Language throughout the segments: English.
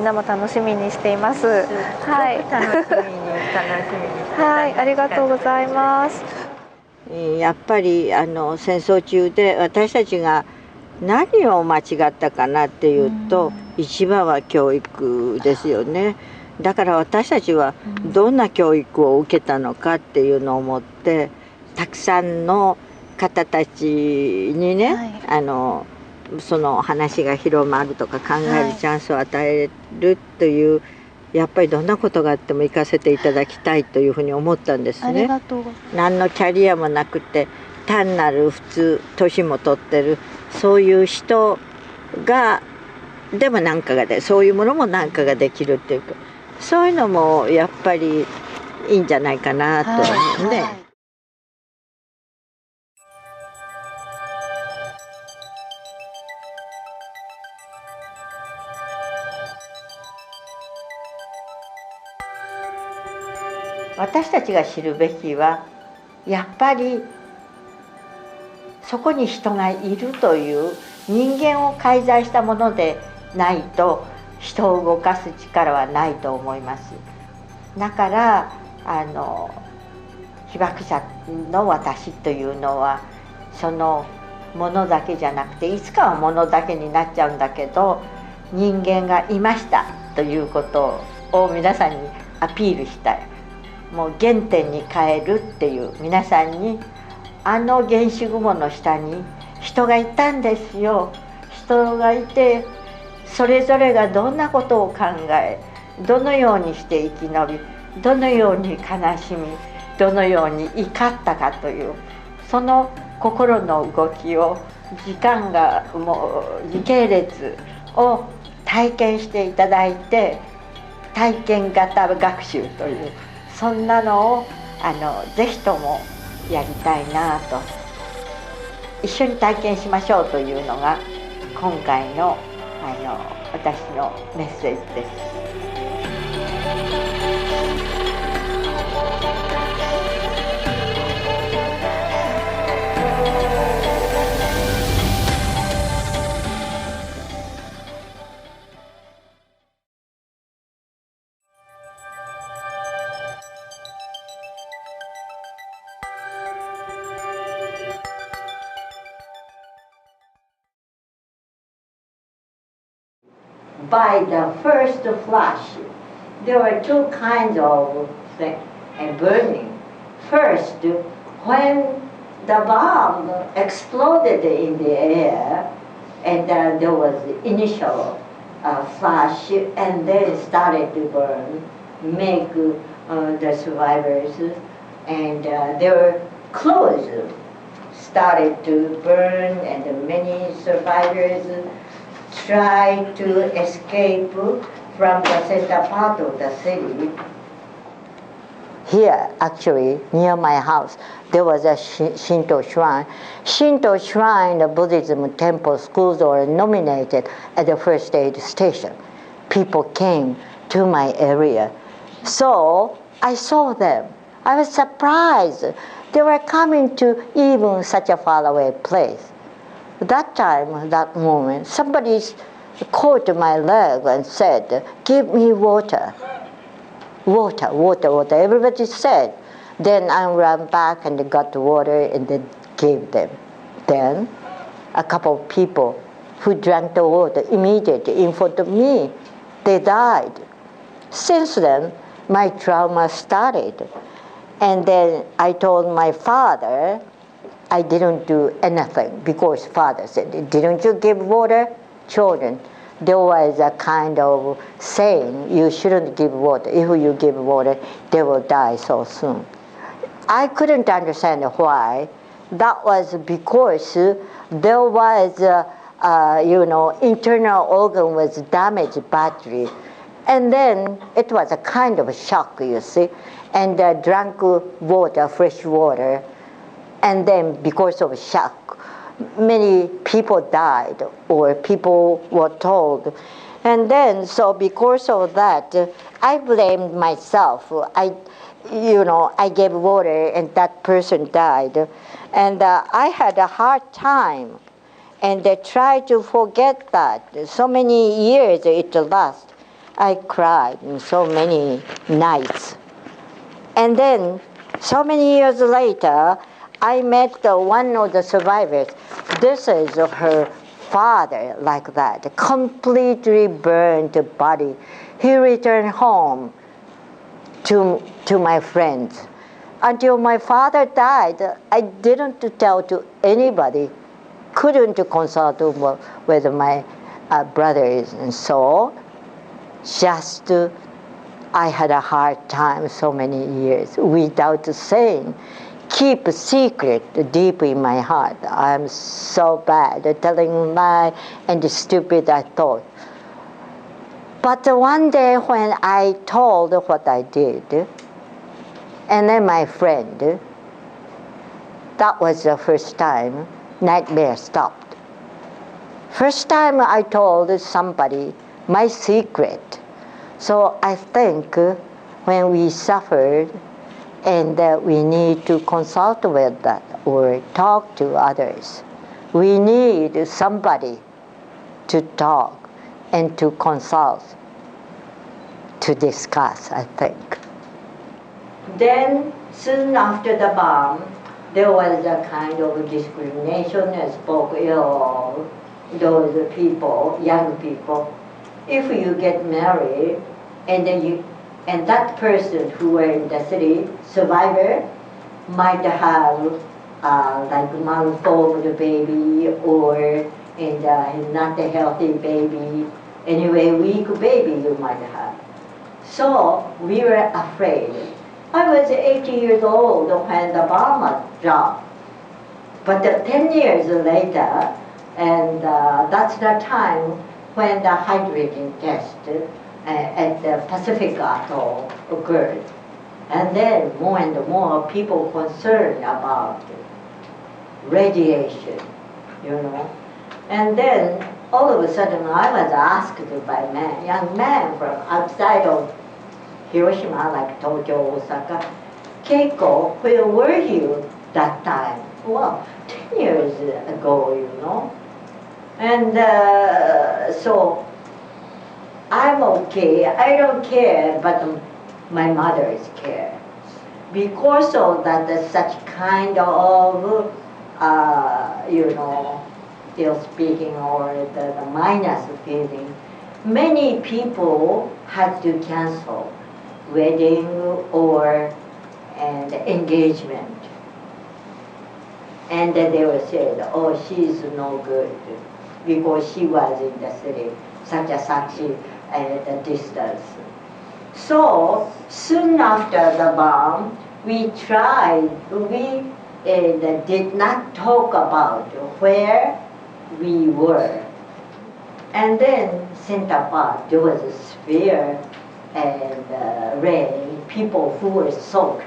なも楽しみにしています。はい。楽しみにしてはい、ありがとうございます。やっぱり戦争中で私たちが何を間違ったかなっていうと、一番は教育ですよね。だから私たちはどんな教育を受けたのかっていうのを思って、たくさんの方たちにね、その話が広まるとか考えるチャンスを与えるという、やっぱりどんなことがあっても行かせていただきたいというふうに思ったんですね。何のキャリアもなくて単なる普通年も取ってるそういう人がでも何かがでそういうものも何かができるっていうか、そういうのもやっぱりいいんじゃないかなと思うね。私たちが知るべきはやっぱりそこに人がいるという人間を介在したものでないと人を動かす力はないと思います。だから被爆者の私というのはそのものだけじゃなくて、いつかはものだけになっちゃうんだけど人間がいましたということを皆さんにアピールしたい。もう原点に変えるっていう、皆さんに原子雲の下に人がいたんですよ。人がいてそれぞれがどんなことを考え、どのようにして生き延び、どのように悲しみ、どのように怒ったかというその心の動きを時系列を体験していただいて、体験型学習というそんなのをぜひともやりたいなと、一緒に体験しましょうというのが今回の私のメッセージです。By the first flash, there were two kinds of burning. First, when the bomb exploded in the air, and there was the initial flash, and then started to burn, make the survivors, and their clothes started to burn, and many survivors try to escape from the center part of the city. Here, actually, near my house, there was a Shinto shrine. Shinto shrine, the Buddhism temple schools were nominated at the first aid station. People came to my area. So I saw them. I was surprised. They were coming to even such a faraway place. That time, that moment, somebody caught my leg and said, "Give me water." Water, water, water. Everybody said. Then I ran back and got water and then gave them. Then a couple of people who drank the water immediately in front of me, they died. Since then, my trauma started. And then I told my father, I didn't do anything because father said, "Didn't you give water?" Children, there was a kind of saying, you shouldn't give water. If you give water, they will die so soon. I couldn't understand why. That was because there was, internal organ was damaged badly. And then it was a kind of shock, you see. And drank water, fresh water. And then because of shock, many people died or people were told. And then, so because of that, I blamed myself. I gave water and that person died. And I had a hard time. And I tried to forget that. So many years it lasted. I cried so many nights. And then, so many years later, I met one of the survivors. This is her father, like that, completely burned body. He returned home to my friends. Until my father died, I didn't tell to anybody, couldn't consult with my brothers, and so just I had a hard time so many years without saying. Keep a secret deep in my heart. I'm so bad at telling lie and stupid, I thought. But one day when I told what I did, and then my friend, that was the first time nightmare stopped. First time I told somebody my secret. So I think when we suffered and we need to consult with that or talk to others, we need somebody to talk and to consult, to discuss, I think. Then, soon after the bomb, there was a kind of discrimination and spoke ill of those people, young people. If you get married and then that person who were in the city, survivor, might have like malformed baby or not a healthy baby, anyway, weak baby you might have. So we were afraid. I was 80 years old when the bomb dropped. But 10 years later, and that's the time when the hydrogen test at the Pacific Atoll occurred. And then more and more people concerned about radiation, you know. And then all of a sudden I was asked by a young man from outside of Hiroshima, like Tokyo, Osaka, Keiko, where were you that time? Well, 10 years ago, you know. And so I'm okay, I don't care, but my mother is care. Because of that, such kind of, you know, ill speaking or the minus feeling, many people had to cancel wedding and engagement. And then they were said, oh, she's no good because she was in the city, such a distance. So soon after the bomb, we did not talk about where we were. And then Center Park, there was a sphere and rain, people who were soaked.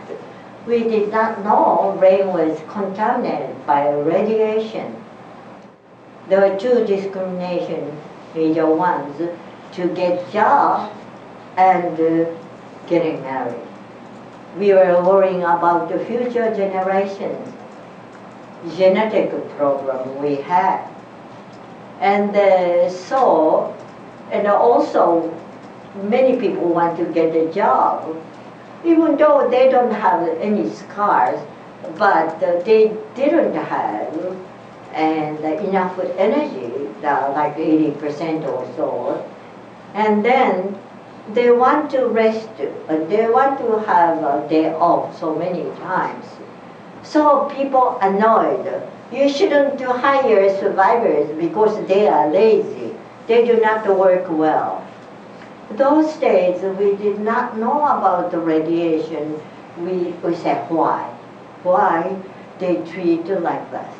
We did not know rain was contaminated by radiation. There were two discrimination, major ones, to get job and getting married. We were worrying about the future generations, genetic problem we had. And and also many people want to get a job, even though they don't have any scars, but they didn't have enough energy, like 80% or so. And then they want to rest, they want to have a day off so many times. So people annoyed. You shouldn't hire survivors because they are lazy. They do not work well. Those days we did not know about the radiation. We said, why? Why they treat like that?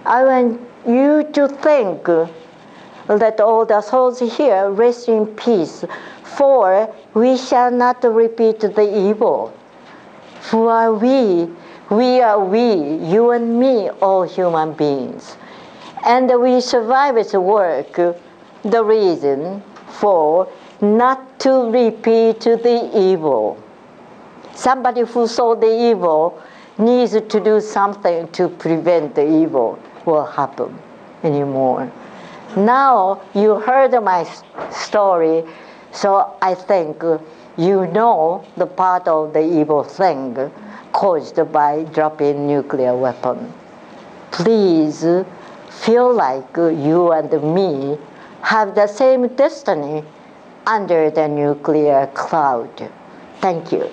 I want you to think that all the souls here rest in peace, for we shall not repeat the evil. Who are we? We are we, you and me, all human beings. And we survivors work the reason for not to repeat the evil. Somebody who saw the evil needs to do something to prevent the evil will happen anymore. Now you heard my story. So I think you know the part of the evil thing caused by dropping nuclear weapon. Please feel like you and me have the same destiny under the nuclear cloud. Thank you.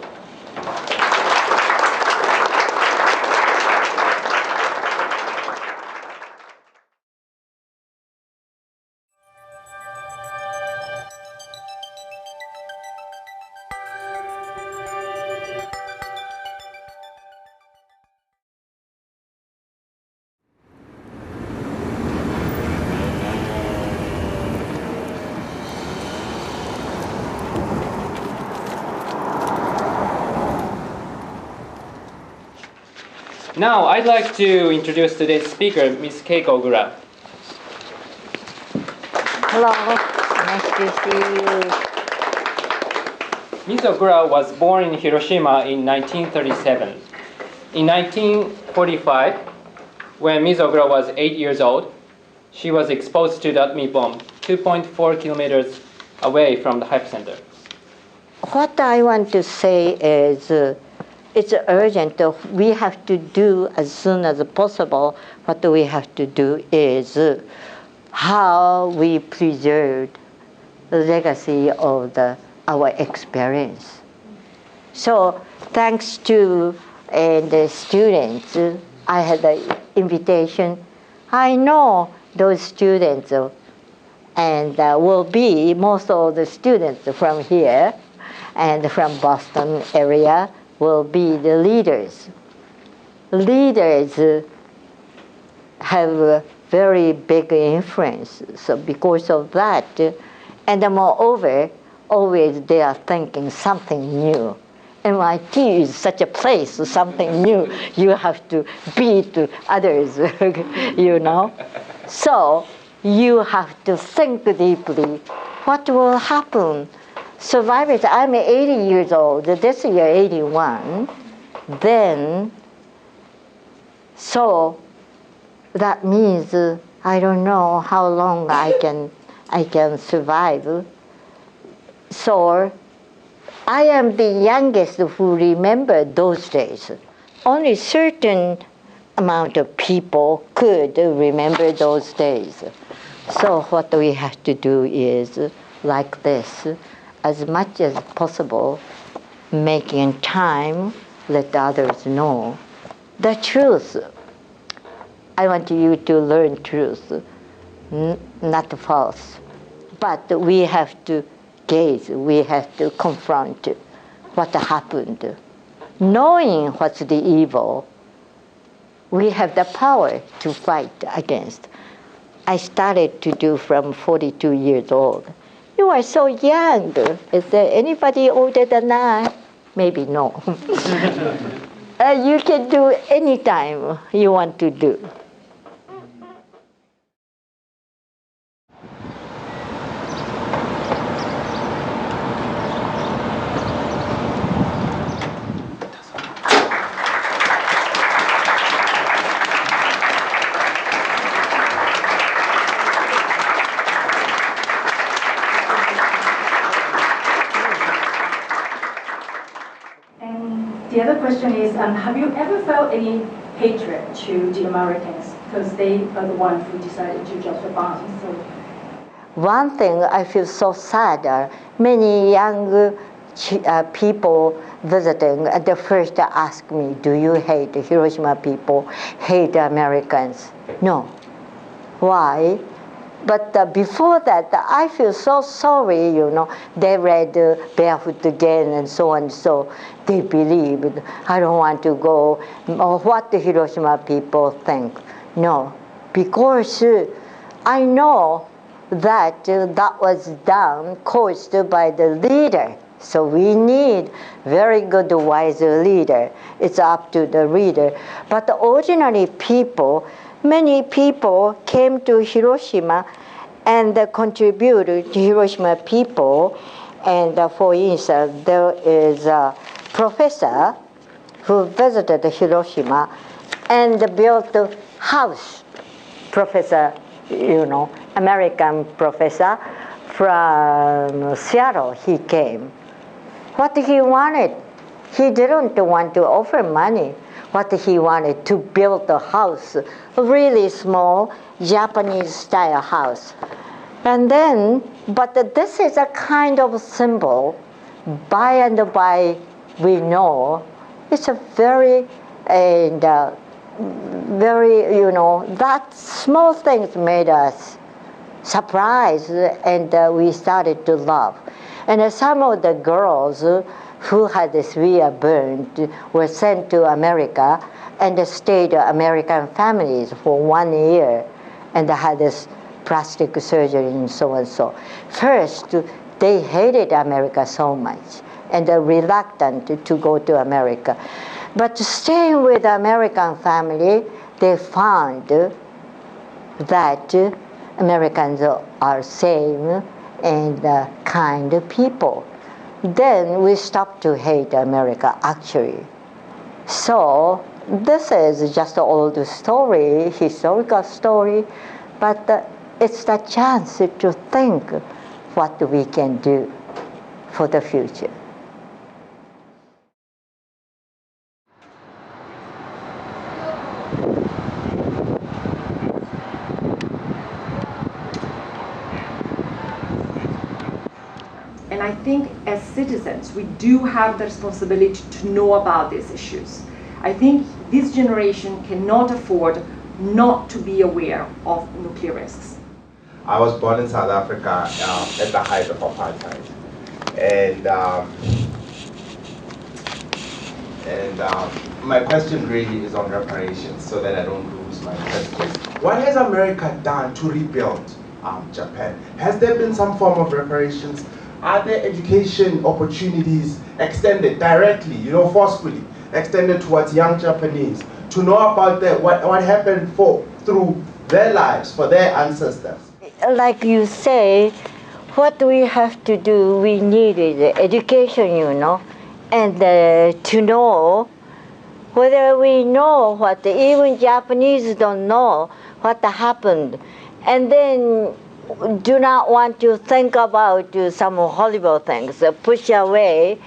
Now, I'd like to introduce today's speaker, Ms. Keiko Ogura. Hello, nice to see you. Ms. Ogura was born in Hiroshima in 1937. In 1945, when Ms. Ogura was 8 years old, she was exposed to the atomic bomb 2.4 kilometers away from the hypocenter. What I want to say is it's urgent. We have to do as soon as possible. What we have to do is how we preserve the legacy of our experience. So thanks to the students, I had the invitation. I know those students and will be most of the students from here and from Boston area will be the leaders. Leaders have a very big influence. So because of that, and moreover, always they are thinking something new. MIT is such a place, something new. You have to beat others, you know. So you have to think deeply. What will happen? Survivors, I'm 80 years old, this year 81. Then, so that means I don't know how long I can survive. So I am the youngest who remember those days. Only certain amount of people could remember those days. So what we have to do is like this, as much as possible, making time, let others know the truth. I want you to learn truth, not false. But we have to gaze, we have to confront what happened. Knowing what's the evil, we have the power to fight against. I started to do from 42 years old. You are so young. Is there anybody older than I? Maybe no. You can do any time you want to do. The other question is, have you ever felt any hatred to the Americans because they are the ones who decided to drop the bomb? So. One thing I feel so sad are many young people visiting at the first ask me, do you hate Hiroshima people, hate Americans? No. Why? But before that, I feel so sorry, you know. They read Barefoot Again and so on, so they believed. I don't want to go, or what the Hiroshima people think. No, because I know that that was done, caused by the leader. So we need very good, wise leader. It's up to the leader. But the ordinary people, many people came to Hiroshima and contributed to Hiroshima people. And for instance, there is a professor who visited Hiroshima and built a house. Professor, you know, American professor, from Seattle, he came. What he wanted, he didn't want to offer money. What he wanted to build a house, a really small Japanese-style house. And then, but this is a kind of symbol. By and by, we know it's a very, very, that small things made us surprised, and we started to love. And some of the girls who had the spear burned were sent to America and stayed American families for 1 year and had this plastic surgery and so and so. First, they hated America so much and are reluctant to go to America. But staying with American family, they found that Americans are same and kind people. Then we stopped to hate America, actually. So this is just an old story, historical story, but it's the chance to think what we can do for the future. And I think as citizens, we do have the responsibility to know about these issues. I think this generation cannot afford not to be aware of nuclear risks. I was born in South Africa at the height of apartheid. And my question really is on reparations, so that I don't lose my question. What has America done to rebuild Japan? Has there been some form of reparations? Are there education opportunities extended directly, forcefully extended towards young Japanese to know about what happened through their lives, for their ancestors? Like you say, what we have to do, we need education, and to know whether we know what, even Japanese don't know what happened. And then do not want to think about some horrible things, push away,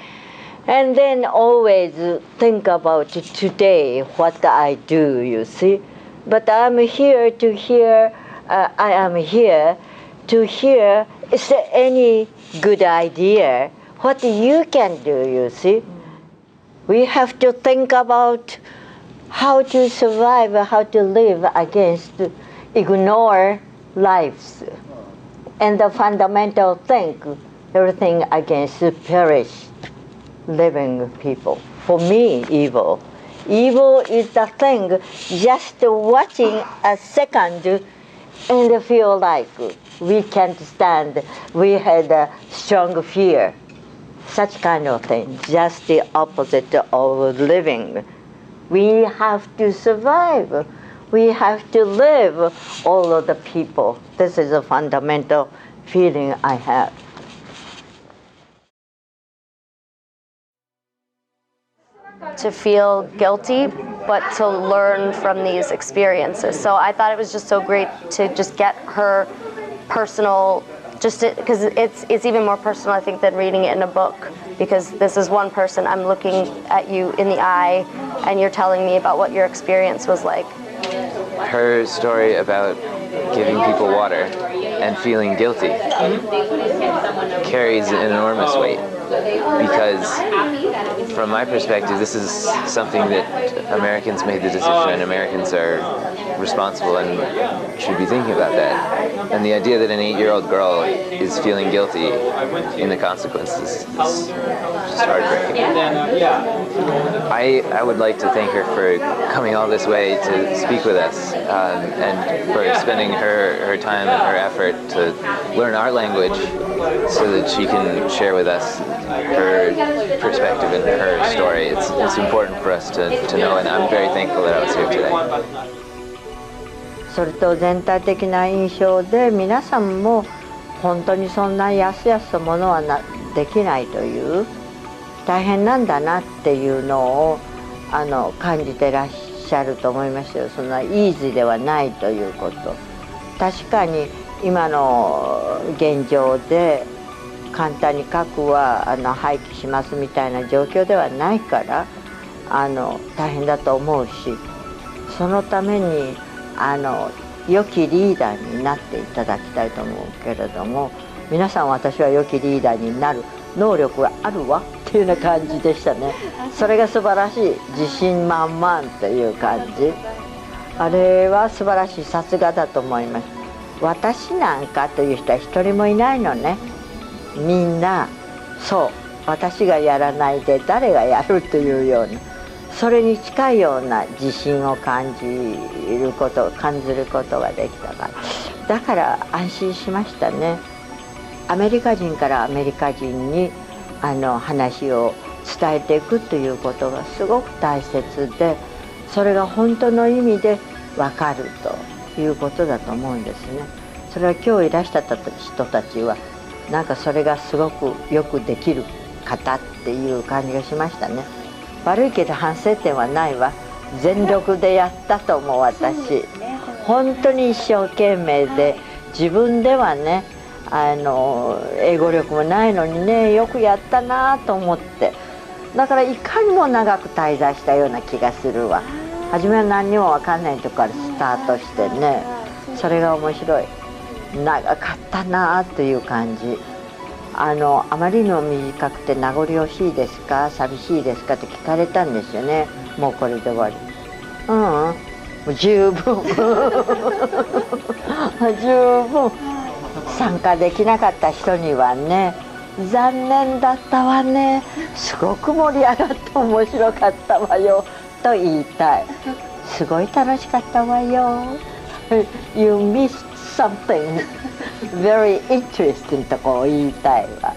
and then always think about today, what I do, you see. But I'm here to hear, I am here to hear, is there any good idea, what you can do, you see. We have to think about how to survive, how to live against, ignore lives. And the fundamental thing, everything against perish living people. For me, evil. Evil is the thing, just watching a second and feel like we can't stand, we had a strong fear. Such kind of thing, just the opposite of living. We have to survive. We have to live, all of the people. This is a fundamental feeling I have. To feel guilty, but to learn from these experiences. So I thought it was just so great to just get her personal, because it's even more personal, I think, than reading it in a book, because this is one person, I'm looking at you in the eye, and you're telling me about what your experience was like. Her story about giving people water and feeling guilty carries an enormous weight, because from my perspective, this is something that Americans made the decision, and Americans are responsible and should be thinking about that. And the idea that an 8-year-old girl is feeling guilty in the consequences is just heartbreaking. I would like to thank her for coming all this way to speak with us, and for spending her time and her effort to learn our language so that she can share with us her perspective and her story. It's important for us to know, and I'm very thankful that I was here today. それと全体的な印象で、皆さんも本当にそんなやすやすとものはできないという、大変なんだなっていうのを感じてらっしゃると思いますよ。そんなイージーではないということ。確かに今の現状で簡単に核は廃棄しますみたいな状況ではないから大変だと思うし、そのために良きリーダーになっていただきたいと思うけれども、皆さん私は良きリーダーになる能力があるわっていうような感じでしたね。それが素晴らしい、自信満々という感じ。あれは素晴らしい、さすがだと思います。私なんかという人は一人もいないのね。みんなそう私がやらないで誰がやるというような、それに近いような自信を感じること感じることができたから、だから安心しましたね。アメリカ人からアメリカ人に話を伝えていくということがすごく大切で、それが本当の意味で分かるということだと思うんですね。それは今日いらした人たちはなんかそれがすごくよくできる方っていう感じがしましたね。悪いけど反省点はないわ。全力でやったと思う私。本当に一生懸命で、自分ではね英語力もないのにねよくやったなと思って、だからいかにも長く滞在したような気がするわ。初めは何にも分かんないところからスタートしてね、それが面白い。長かったなという感じ。あまりにも短くて名残惜しいですか寂しいですかって聞かれたんですよね。もうこれで終わり。もう十分十分。参加できなかった人にはね、残念だったわね、すごく盛り上がって面白かったわよと言いたい。すごい楽しかったわよYou missed something very interesting とこう言いたいわ。